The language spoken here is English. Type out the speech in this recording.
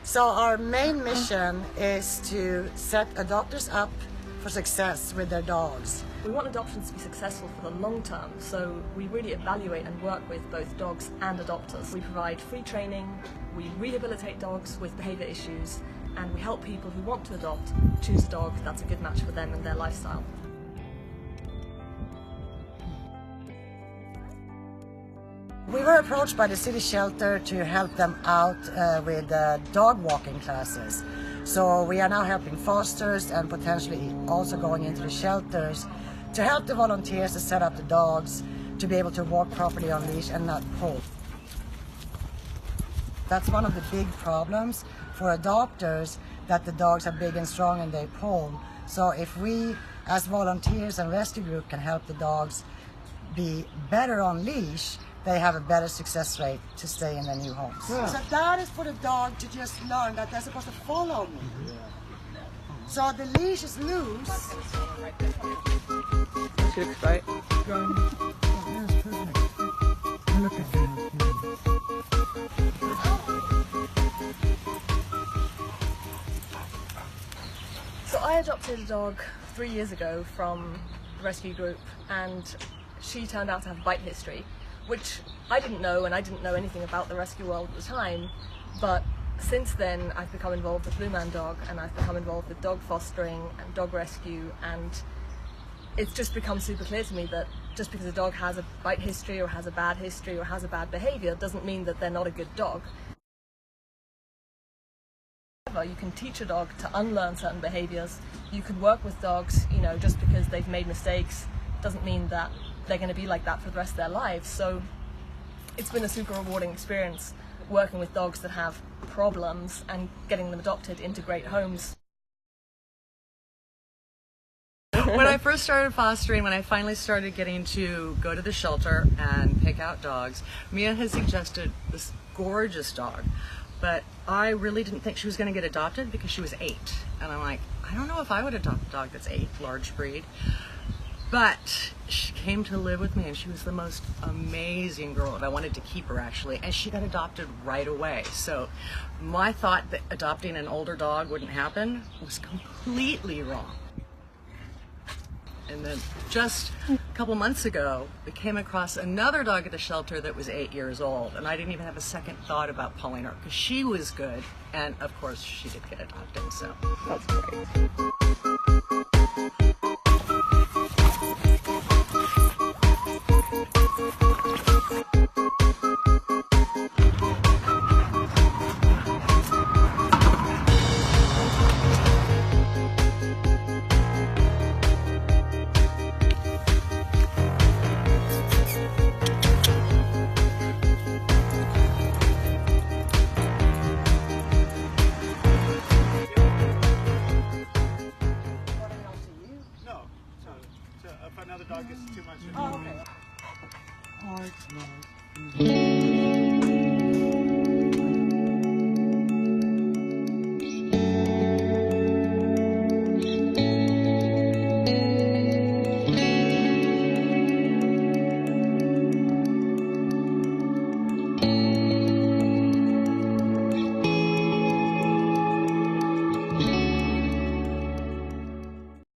So our main mission is to set adopters up for success with their dogs. We want adoptions to be successful for the long term, so we really evaluate and work with both dogs and adopters. We provide free training, we rehabilitate dogs with behaviour issues, and we help people who want to adopt choose a dog that's a good match for them and their lifestyle. We were approached by the city shelter to help them out with dog walking classes. So we are now helping fosters and potentially also going into the shelters to help the volunteers to set up the dogs to be able to walk properly on leash and not pull. That's one of the big problems for adopters, that the dogs are big and strong and they pull. So if we as volunteers and rescue group can help the dogs be better on leash, they have a better success rate to stay in their new homes. Yeah. So that is for the dog to just learn that they're supposed to follow me. Yeah. So the leash is loose. She looks right. Look at him. So I adopted a dog 3 years ago from the rescue group, and she turned out to have a bite history, which I didn't know, and I didn't know anything about the rescue world at the time. But since then I've become involved with Blue Man Dog, and I've become involved with dog fostering and dog rescue, and it's just become super clear to me that just because a dog has a bite history or has a bad history or has a bad behaviour doesn't mean that they're not a good dog. You can teach a dog to unlearn certain behaviours. You can work with dogs, just because they've made mistakes doesn't mean that they're going to be like that for the rest of their lives. So it's been a super rewarding experience working with dogs that have problems and getting them adopted into great homes. When I first started fostering, when I finally started getting to go to the shelter and pick out dogs, Mia had suggested this gorgeous dog, but I really didn't think she was going to get adopted because she was 8. And I'm like, I don't know if I would adopt a dog that's 8, large breed. But she came to live with me, and she was the most amazing girl, and I wanted to keep her actually, and she got adopted right away. So my thought that adopting an older dog wouldn't happen was completely wrong. And then just a couple months ago, we came across another dog at the shelter that was 8 years old, and I didn't even have a second thought about pulling her because she was good, and of course she did get adopted, so that's great. If another dog gets too much. Oh, okay.